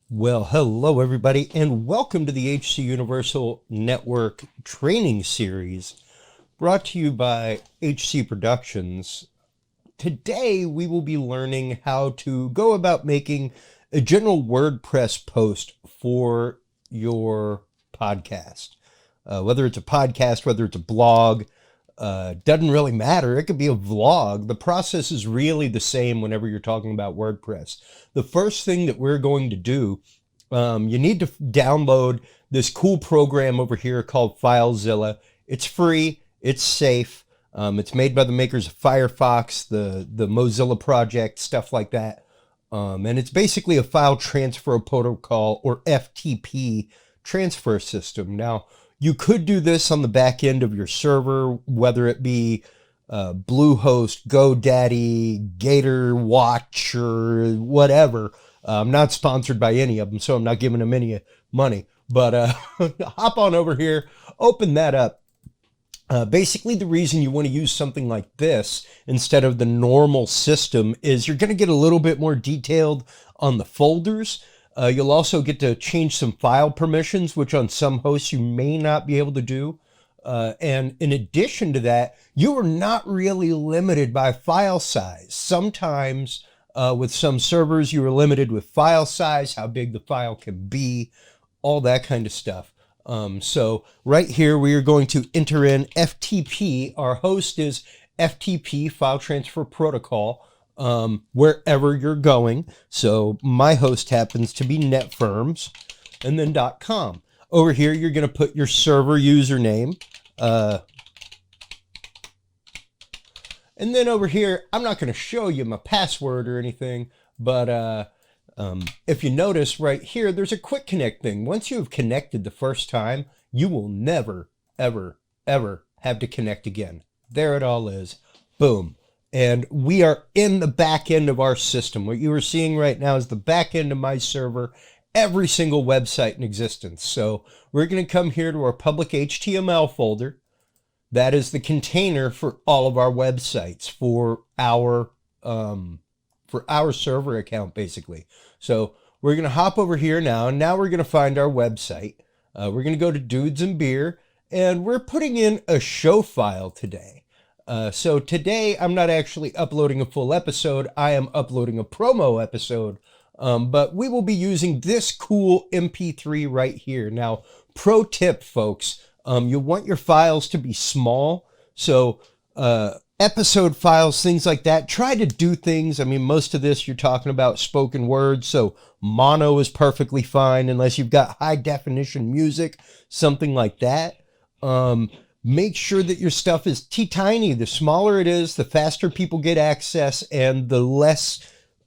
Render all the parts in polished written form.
Well, hello everybody, and welcome to the HC Universal Network training series brought to you by HC Productions. Today we will be learning how to go about making a general WordPress post for your podcast. Whether it's a podcast, whether it's a blog, doesn't really matter. It could be a vlog. The process is really the same whenever you're talking about WordPress. The first thing that we're going to do, you need to download this cool program over here called FileZilla. It's free. It's safe. It's made by the makers of Firefox, the Mozilla project, stuff like that. And it's basically a file transfer protocol, or FTP transfer system. Now, you could do this on the back end of your server, whether it be Bluehost, GoDaddy, GatorWatch, or whatever. I'm not sponsored by any of them, so I'm not giving them any money. But hop on over here, open that up. Basically, the reason you want to use something like this instead of the normal system is you're going to get a little bit more detailed on the folders. You'll also get to change some file permissions, which on some hosts you may not be able to do. And in addition to that, you are not really limited by file size. Sometimes with some servers, you are limited with file size, how big the file can be, all that kind of stuff. So right here, we are going to enter in FTP. Our host is FTP, File Transfer Protocol. Wherever you're going. So my host happens to be netfirms, and then .com. Over here, you're going to put your server username. And then over here, I'm not going to show you my password or anything, but if you notice right here, there's a quick connect thing. Once you have connected the first time, you will never, ever, ever have to connect again. There it all is. Boom. And we are in the back end of our system. What you are seeing right now is the back end of my server, every single website in existence. So we're going to come here to our public HTML folder. That is the container for all of our websites for our server account, basically. So we're going to hop over here now, and now we're going to find our website. We're going to go to Dudes and Beer, and we're putting in a show file today. So today I'm not actually uploading a full episode. I am uploading a promo episode, but we will be using this cool MP3 right here. Now, pro tip, folks, you want your files to be small. So episode files, things like that, try to do things. I mean, most of this you're talking about spoken words, so mono is perfectly fine unless you've got high definition music, something like that. Make sure that your stuff is teeny. The smaller it is, the faster people get access, and the less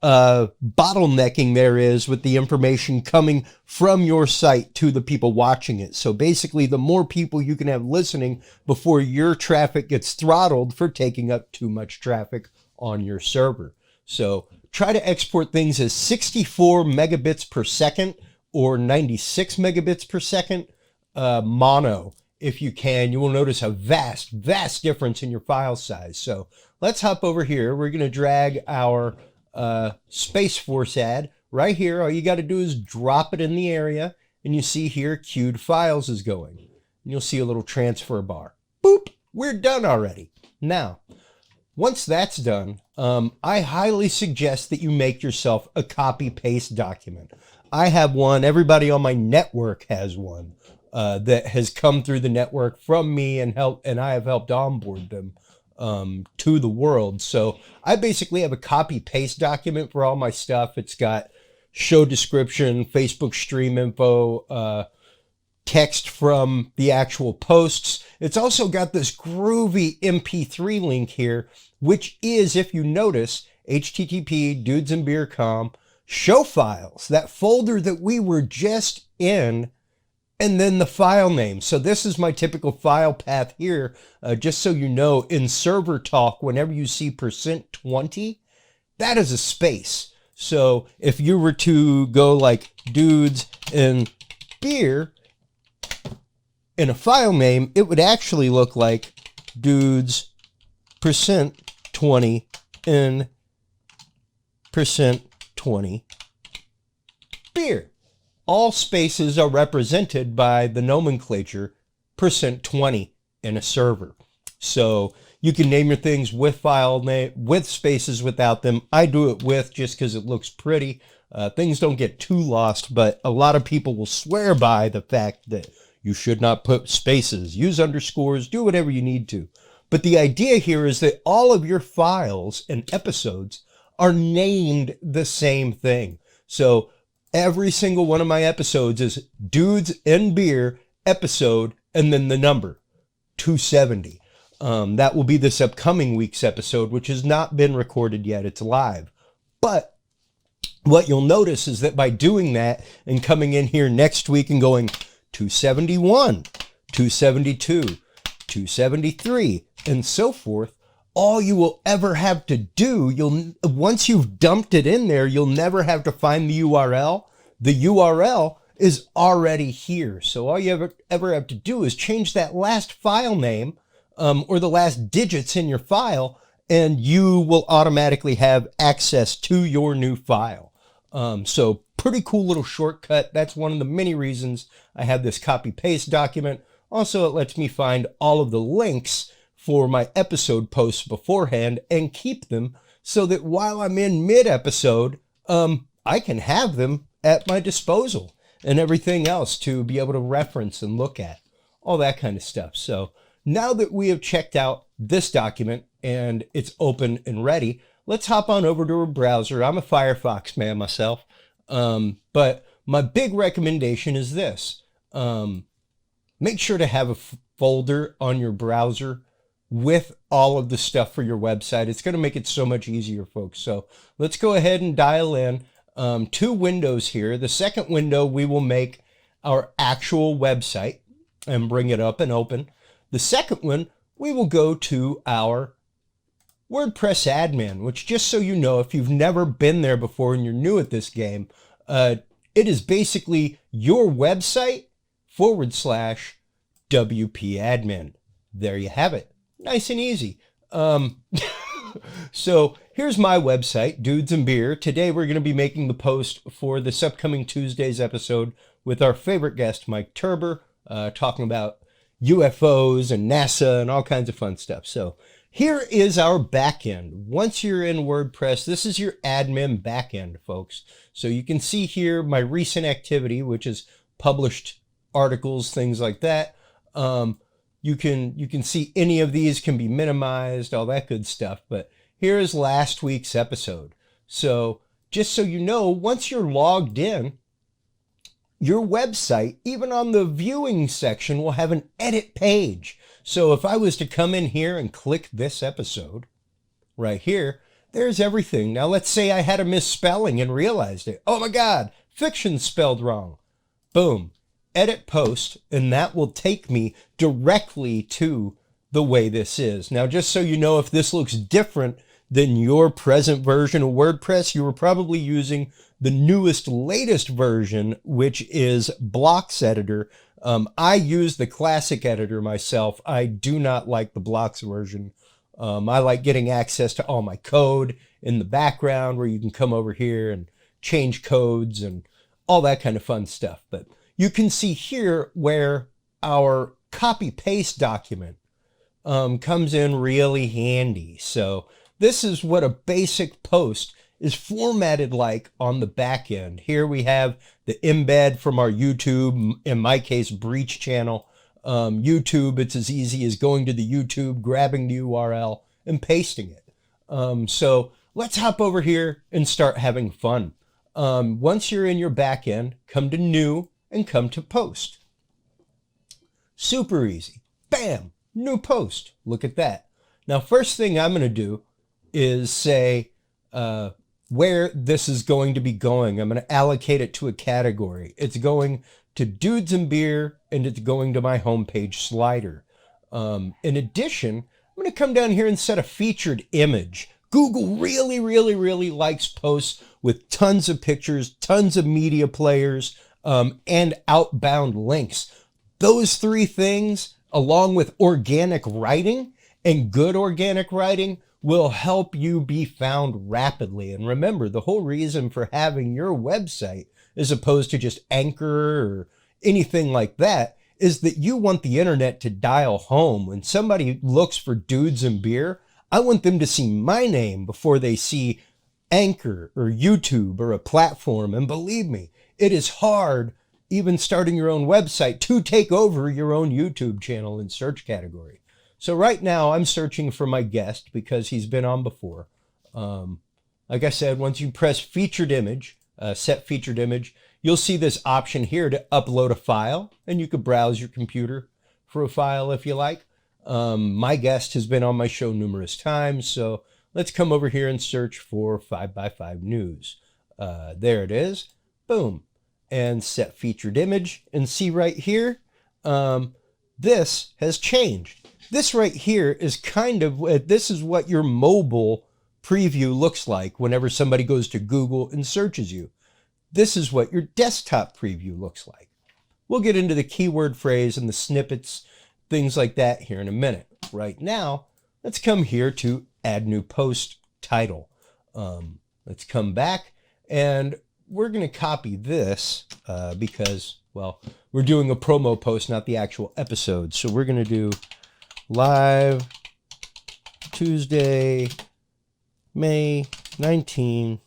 bottlenecking there is with the information coming from your site to the people watching it. So basically, the more people you can have listening before your traffic gets throttled for taking up too much traffic on your server. So try to export things as 64 megabits per second or 96 megabits per second mono. If you can, you will notice a vast difference in your file size. So let's hop over here. We're going to drag our Space Force ad right here. All you got to do is drop it in the area, and you see here queued files is going. And you'll see a little transfer bar. Boop, we're done already. Now, once that's done, I highly suggest that you make yourself a copy-paste document. I have one. Everybody on my network has one. That has come through the network from me and I have helped onboard them to the world. So I basically have a copy paste document for all my stuff. It's got show description, Facebook stream info, text from the actual posts. It's also got this groovy MP3 link here, which is, if you notice, http dudesandbeer.com show files, that folder that we were just in, and then the file name. So this is my typical file path here. Just so you know, in server talk, whenever you see %20, that is a space. So if you were to go like dudes and beer in a file name, it would actually look like dudes %20 in %20 beer. All spaces are represented by the nomenclature %20 in a server. So you can name your things with file name, with spaces, without them. I do it with just because it looks pretty. Things don't get too lost, but a lot of people will swear by the fact that you should not put spaces, use underscores, do whatever you need to. But the idea here is that all of your files and episodes are named the same thing. So every single one of my episodes is Dudes and Beer episode and then the number 270. That will be this upcoming week's episode, which has not been recorded yet. It's live. But what you'll notice is that by doing that and coming in here next week and going 271, 272, 273, and so forth, all you will ever have to do, once you've dumped it in there, you'll never have to find the URL. The URL is already here. So all you ever have to do is change that last file name or the last digits in your file, and you will automatically have access to your new file. So pretty cool little shortcut. That's one of the many reasons I have this copy-paste document. Also, it lets me find all of the links for my episode posts beforehand and keep them so that while I'm in mid-episode, I can have them at my disposal and everything else to be able to reference and look at, all that kind of stuff. So now that we have checked out this document and it's open and ready, let's hop on over to a browser. I'm a Firefox man myself, but my big recommendation is this. Make sure to have a folder on your browser with all of the stuff for your website. It's going to make it so much easier, folks. So let's go ahead and dial in. Two windows here. The second window, we will make our actual website and bring it up and open. The second one, we will go to our WordPress admin, which, just so you know, if you've never been there before and you're new at this game, it is basically your website /WP admin. There you have it. Nice and easy. So here's my website, Dudes and Beer. Today we're going to be making the post for this upcoming Tuesday's episode with our favorite guest, Mike Turber, talking about UFOs and NASA and all kinds of fun stuff. So here is our backend. Once you're in WordPress, this is your admin backend, folks. So you can see here my recent activity, which is published articles, things like that. You can see any of these can be minimized, all that good stuff. But here is last week's episode. So just so you know, once you're logged in, your website, even on the viewing section, will have an edit page. So if I was to come in here and click this episode right here, there's everything. Now let's say I had a misspelling and realized it. Oh my God, fiction spelled wrong. Boom. Edit post, and that will take me directly to the way this is. Now, just so you know, if this looks different than your present version of WordPress, you were probably using the newest, latest version, which is Blocks Editor. I use the classic editor myself. I do not like the Blocks version. I like getting access to all my code in the background where you can come over here and change codes and all that kind of fun stuff. But you can see here where our copy-paste document comes in really handy. So this is what a basic post is formatted like on the back end. Here we have the embed from our YouTube, in my case, Breach channel. YouTube, it's as easy as going to the YouTube, grabbing the URL, and pasting it. So let's hop over here and start having fun. Once you're in your back end, come to New, and come to Post. Super easy. Bam! New post. Look at that. Now, first thing I'm going to do is say where this is going to be going. I'm going to allocate it to a category. It's going to Dudes and Beer, and it's going to my homepage slider. In addition, I'm going to come down here and set a featured image Google really likes posts with tons of pictures, tons of media players, and outbound links. Those three things, along with organic writing and good organic writing, will help you be found rapidly. And remember, the whole reason for having your website, as opposed to just Anchor or anything like that, is that you want the internet to dial home. When somebody looks for Dudes and Beer, I want them to see my name before they see Anchor or YouTube or a platform. And believe me, it is hard, even starting your own website, to take over your own YouTube channel in search category. So right now I'm searching for my guest because he's been on before. Like I said, once you press featured image, set featured image, you'll see this option here to upload a file, and you could browse your computer for a file if you like. My guest has been on my show numerous times, so let's come over here and search for 5x5 News. There it is. Boom. And set featured image, and see right here, this has changed. This right here is kind of, this is what your mobile preview looks like whenever somebody goes to Google and searches you. This is what your desktop preview looks like. We'll get into the keyword phrase and the snippets, things like that here in a minute. Right now, let's come here to add new post title. Let's come back, and we're going to copy this because, well, we're doing a promo post, not the actual episode. So we're going to do live Tuesday, May 19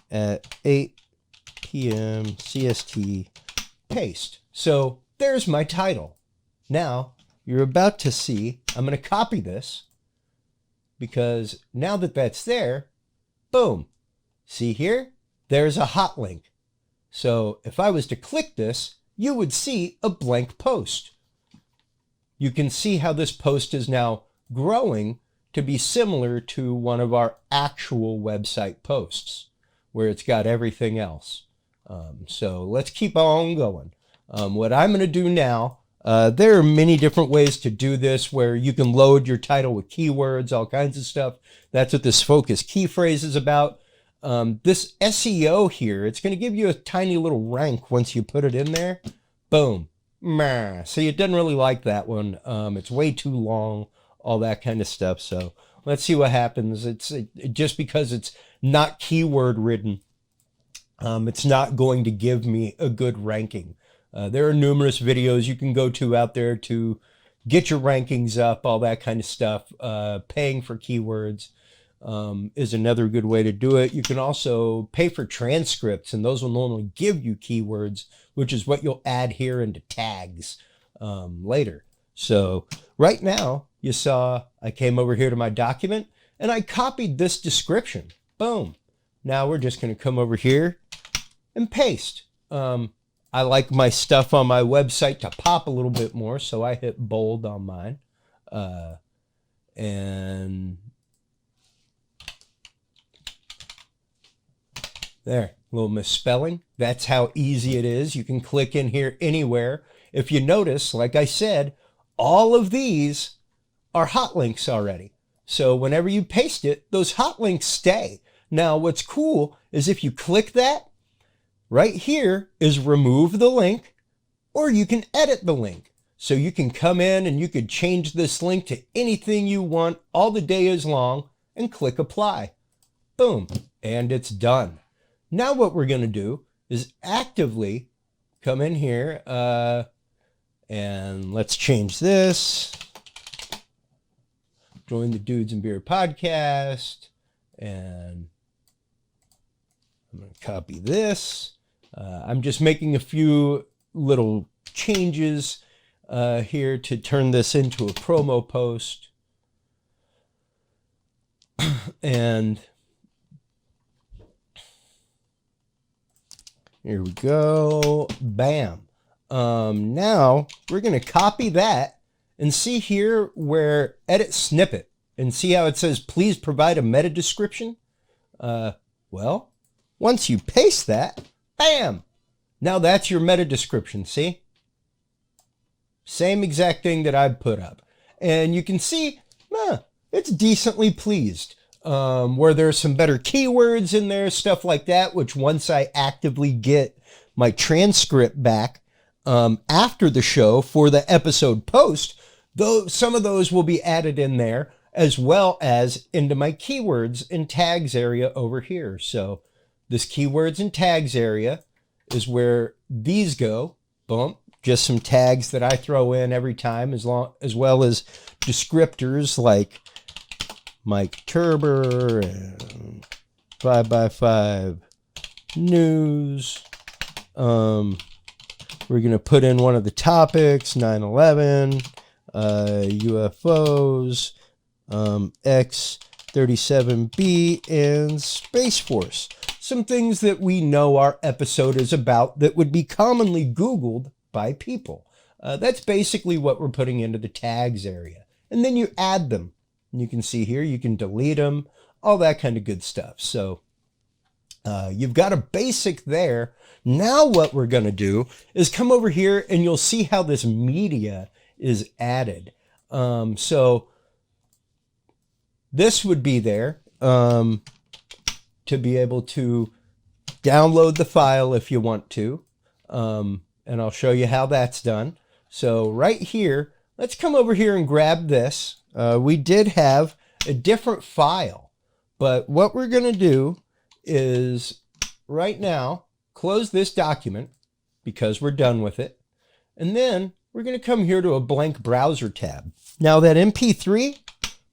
at 8 p.m. CST, paste. So there's my title. Now you're about to see, I'm going to copy this because now that that's there, boom, see here, there's a hot link. So if I was to click this, you would see a blank post. You can see how this post is now growing to be similar to one of our actual website posts, where it's got everything else. So let's keep on going. What I'm going to do now, there are many different ways to do this, where you can load your title with keywords, all kinds of stuff. That's what this focus key phrase is about. This SEO here, it's going to give you a tiny little rank once you put it in there. Boom. See, it doesn't really like that one. It's way too long, all that kind of stuff. So let's see what happens. Just because it's not keyword ridden, it's not going to give me a good ranking. There are numerous videos you can go to out there to get your rankings up, all that kind of stuff. Paying for keywords is another good way to do it. You can also pay for transcripts, and those will normally give you keywords, which is what you'll add here into tags later. So right now, you saw I came over here to my document and I copied this description. Boom. Now we're just going to come over here and paste. I like my stuff on my website to pop a little bit more, so I hit bold on mine. And there, a little misspelling. That's how easy it is. You can click in here anywhere. If you notice, like I said, all of these are hot links already. So whenever you paste it, those hot links stay. Now, what's cool is if you click that, right here is remove the link, or you can edit the link. So you can come in and you could change this link to anything you want all the day is long and click apply. Boom, and it's done. Now what we're going to do is actively come in here and let's change this. Join the Dudes and Beer podcast, and I'm going to copy this. I'm just making a few little changes here to turn this into a promo post. And here we go. Bam. Now we're going to copy that and see here where edit snippet, and see how it says, please provide a meta description. Well, once you paste that, bam, now that's your meta description. See? Same exact thing that I put up. And you can see, it's decently pleased. Where there's some better keywords in there, stuff like that, which once I actively get my transcript back after the show for the episode post, though some of those will be added in there, as well as into my keywords and tags area over here. So this keywords and tags area is where these go. Boom. Just some tags that I throw in every time, as well as descriptors like Mike Turber and 5x5 news. We're going to put in one of the topics, 9/11, UFOs, X-37B, and Space Force. Some things that we know our episode is about that would be commonly Googled by people. That's basically what we're putting into the tags area. And then you add them. And you can see here, you can delete them, all that kind of good stuff. So you've got a basic there. Now what we're going to do is come over here and you'll see how this media is added. So this would be there to be able to download the file if you want to. And I'll show you how that's done. So right here, let's come over here and grab this. We did have a different file, but what we're going to do is right now close this document because we're done with it. And then we're going to come here to a blank browser tab. Now that MP3,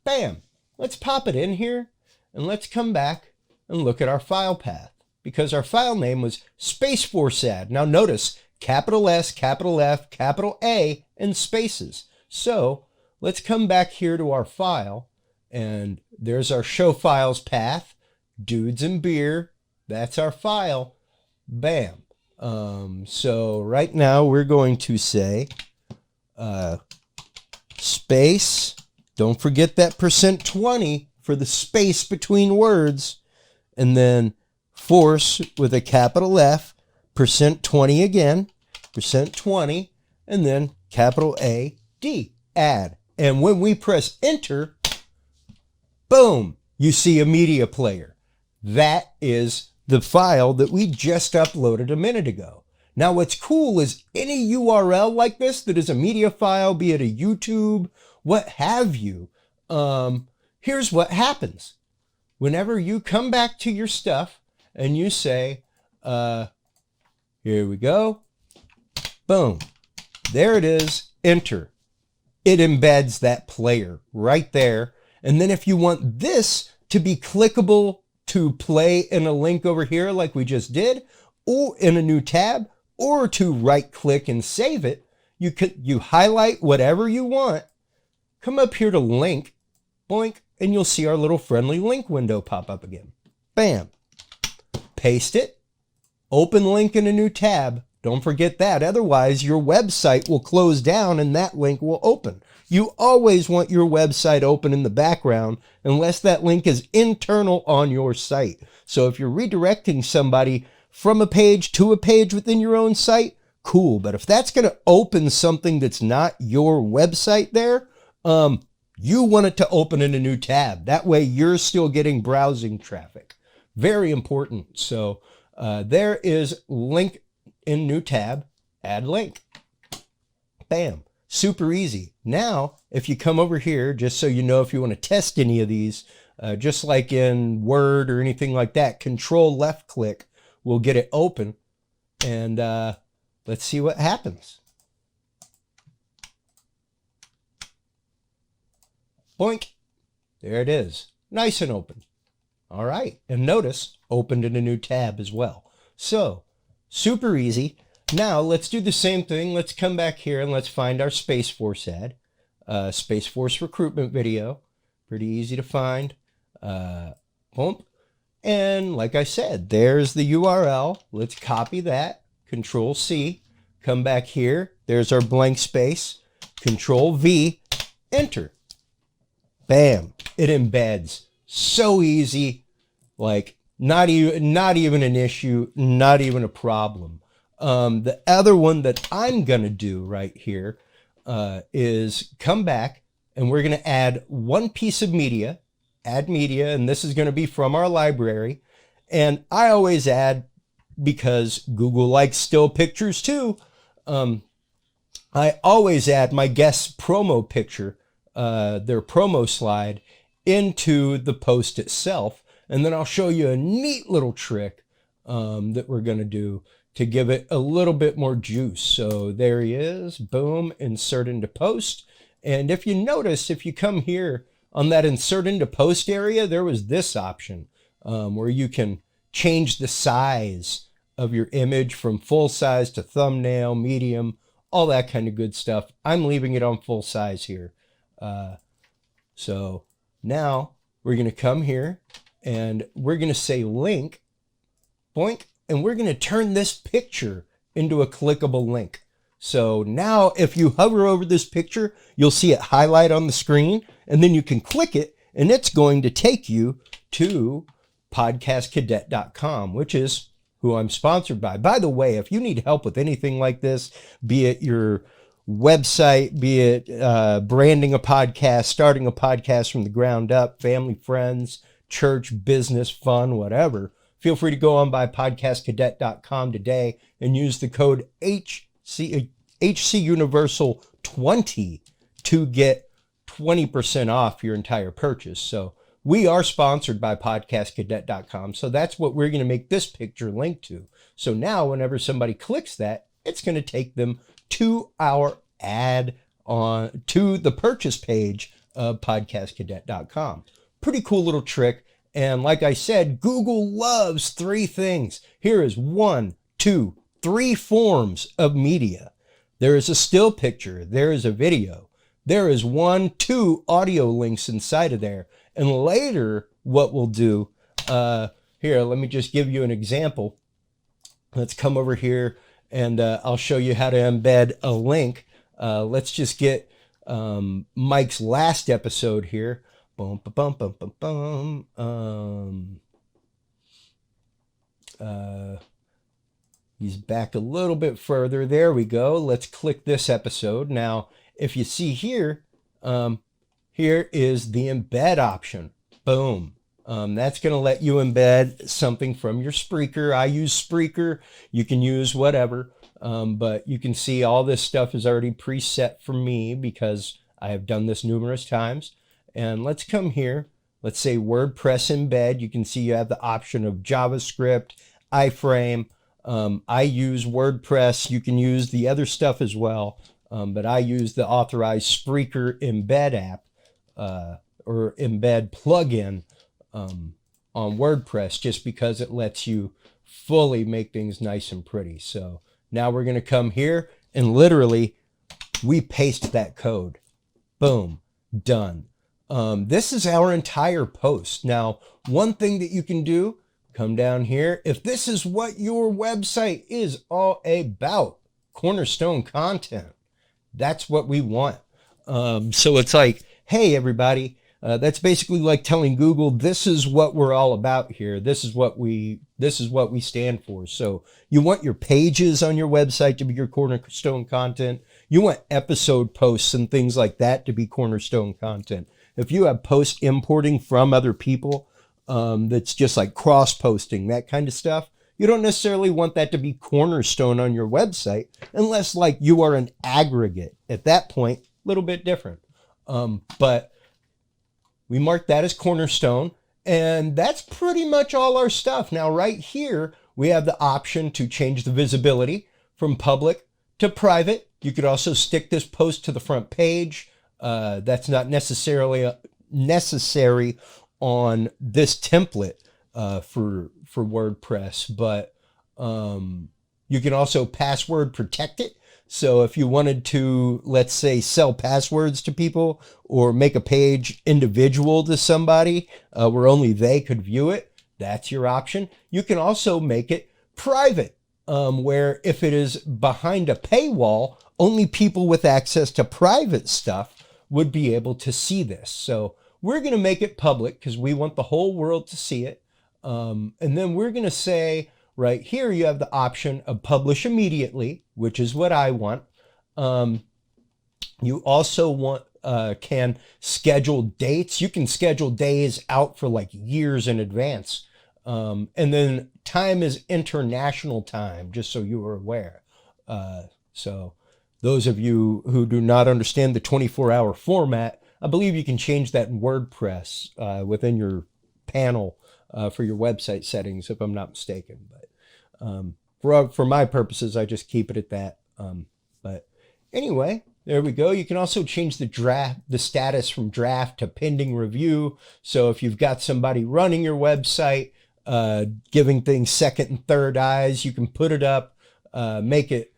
bam, let's pop it in here and let's come back and look at our file path because our file name was Space Force Ad. Now notice capital S, capital F, capital A, and spaces. So let's come back here to our file, and there's our show files path, Dudes and Beer. That's our file. Bam. So right now we're going to say space. Don't forget that %20 for the space between words, and then force with a capital F, %20 again, %20, and then capital A, D, add. And when we press enter, boom, you see a media player. That is the file that we just uploaded a minute ago. Now what's cool is any URL like this that is a media file, be it a YouTube, what have you, here's what happens. Whenever you come back to your stuff and you say, here we go, boom, there it is, enter. It embeds that player right there. And then if you want this to be clickable to play in a link over here like we just did, or in a new tab, or to right click and save it, you highlight whatever you want, come up here to link, boink, and you'll see our little friendly link window pop up again. Bam. Paste it, open link in a new tab. Don't forget that. Otherwise, your website will close down and that link will open. You always want your website open in the background unless that link is internal on your site. So if you're redirecting somebody from a page to a page within your own site, cool. But if that's going to open something that's not your website there, you want it to open in a new tab. That way you're still getting browsing traffic. Very important. So there is link in new tab, add link. Bam. Super easy. Now, if you come over here, just so you know if you want to test any of these, just like in Word or anything like that, Control left click will get it open. And let's see what happens. Boink. There it is. Nice and open. All right. And notice, opened in a new tab as well. So, super easy. Now, let's do the same thing. Let's come back here and let's find our Space Force ad. Space Force recruitment video. Pretty easy to find. Boom. And like I said, there's the URL. Let's copy that. Control C. Come back here. There's our blank space. Control V. Enter. Bam. It embeds. So easy. Like, not even an issue. Not even a problem. The other one that I'm going to do right here is come back and we're going to add one piece of media, add media, and this is going to be from our library. And I always add, because Google likes still pictures too, I always add my guest's promo picture, their promo slide, into the post itself. And then I'll show you a neat little trick that we're going to do to give it a little bit more juice. So there he is, boom, insert into post. And if you notice, if you come here on that insert into post area, there was this option where you can change the size of your image from full size to thumbnail, medium, all that kind of good stuff. I'm leaving it on full size here. So now we're going to come here and we're going to say link, boink, and we're going to turn this picture into a clickable link. So now if you hover over this picture, you'll see it highlight on the screen, and then you can click it and it's going to take you to podcastcadet.com, which is who I'm sponsored by. By the way, if you need help with anything like this, be it your website, be it branding a podcast, starting a podcast from the ground up, family, friends, church, business, fun, whatever, feel free to go on by podcastcadet.com today and use the code HCUniversal20 to get 20% off your entire purchase. So we are sponsored by podcastcadet.com. So that's what we're going to make this picture link to. So now whenever somebody clicks that, it's going to take them to our ad on to the purchase page of podcastcadet.com. Pretty cool little trick. And like I said, Google loves three things. Here is 1, 2, 3 forms of media. There is a still picture. There is a video. There is 1, 2 audio links inside of there. And later, what we'll do, here, let me just give you an example. Let's come over here and I'll show you how to embed a link. Let's just get Mike's last episode here. Boom, bum, bum, bum, bum. He's back a little bit further. There we go. Let's click this episode. Now, if you see here, here is the embed option. Boom. That's going to let you embed something from your Spreaker. I use Spreaker. You can use whatever. But you can see all this stuff is already preset for me because I have done this numerous times. And let's come here. Let's say WordPress embed. You can see you have the option of JavaScript, iframe. I use WordPress. You can use the other stuff as well. But I use the authorized Spreaker embed app or embed plugin on WordPress just because it lets you fully make things nice and pretty. So now we're going to come here and literally we paste that code. Boom, done. This is our entire post. Now, one thing that you can do, come down here. If this is what your website is all about, cornerstone content, that's what we want. So it's like, hey, everybody, that's basically like telling Google, this is what we're all about here. This is what we stand for. So you want your pages on your website to be your cornerstone content. You want episode posts and things like that to be cornerstone content. If you have post importing from other people, that's just like cross posting, that kind of stuff, you don't necessarily want that to be cornerstone on your website unless like you are an aggregate. At that point, a little bit different. But we mark that as cornerstone, and that's pretty much all our stuff. Now, right here, we have the option to change the visibility from public to private. You could also stick this post to the front page. That's not necessarily necessary on this template for WordPress, but you can also password protect it. So if you wanted to, let's say, sell passwords to people or make a page individual to somebody where only they could view it, that's your option. You can also make it private, where if it is behind a paywall, only people with access to private stuff would be able to see this. So we're going to make it public because we want the whole world to see it. And then we're going to say, right here, you have the option of publish immediately, which is what I want. You also want can schedule dates. You can schedule days out for like years in advance. And then time is international time, just so you are aware. So those of you who do not understand the 24-hour format, I believe you can change that in WordPress within your panel for your website settings, if I'm not mistaken. But for my purposes, I just keep it at that. But anyway, there we go. You can also change the status from draft to pending review. So if you've got somebody running your website, giving things second and third eyes, you can put it up, make it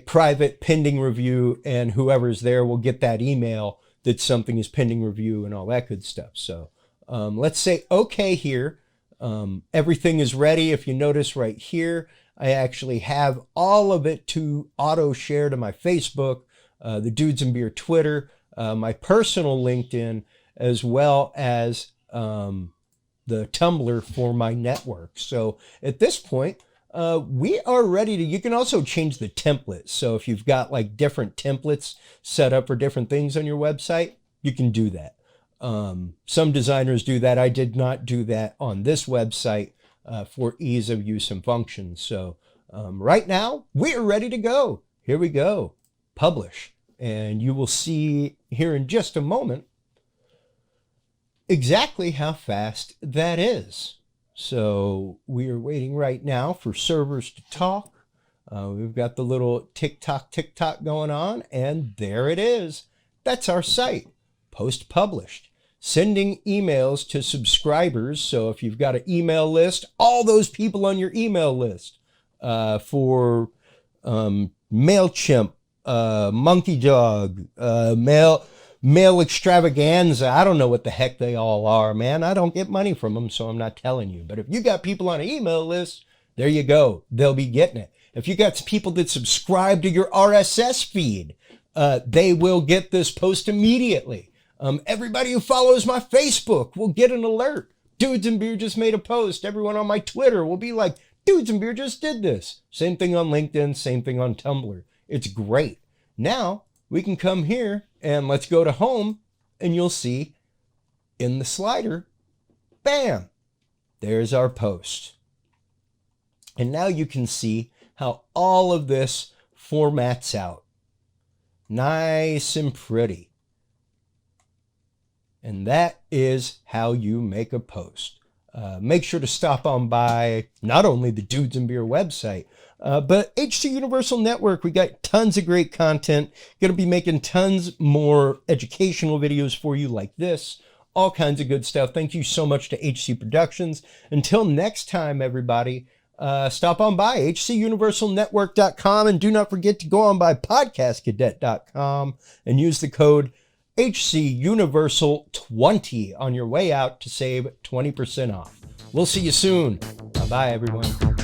private, pending review, and whoever's there will get that email that something is pending review and all that good stuff. So let's say okay here. Everything is ready. If you notice right here, I actually have all of it to auto share to my Facebook, the Dudes and Beer Twitter, my personal LinkedIn, as well as the Tumblr for my network. So at this point, we are ready to, you can also change the template. So if you've got like different templates set up for different things on your website, you can do that. Some designers do that. I did not do that on this website for ease of use and function. So right now we're ready to go. Here we go. Publish. And you will see here in just a moment exactly how fast that is. So we are waiting right now for servers to talk. We've got the little tick-tock going on, and there it is. That's our site. Post published. Sending emails to subscribers. So if you've got an email list, all those people on your email list for MailChimp, Monkey Dog, Mail Extravaganza. I don't know what the heck they all are, man. I don't get money from them, so I'm not telling you. But if you got people on an email list, there you go. They'll be getting it. If you got people that subscribe to your RSS feed, they will get this post immediately. Everybody who follows my Facebook will get an alert. Dudes and Beer just made a post. Everyone on my Twitter will be like, Dudes and Beer just did this. Same thing on LinkedIn, same thing on Tumblr. It's great. Now we can come here and let's go to home, and you'll see in the slider, bam, there's our post. And now you can see how all of this formats out. Nice and pretty. And that is how you make a post. Make sure to stop on by not only the Dudes and Beer website, but HC Universal Network. We got tons of great content. Going to be making tons more educational videos for you like this. All kinds of good stuff. Thank you so much to HC Productions. Until next time, everybody, stop on by hcuniversalnetwork.com, and do not forget to go on by podcastcadet.com and use the code HCUniversal20 on your way out to save 20% off. We'll see you soon. Bye-bye, everyone.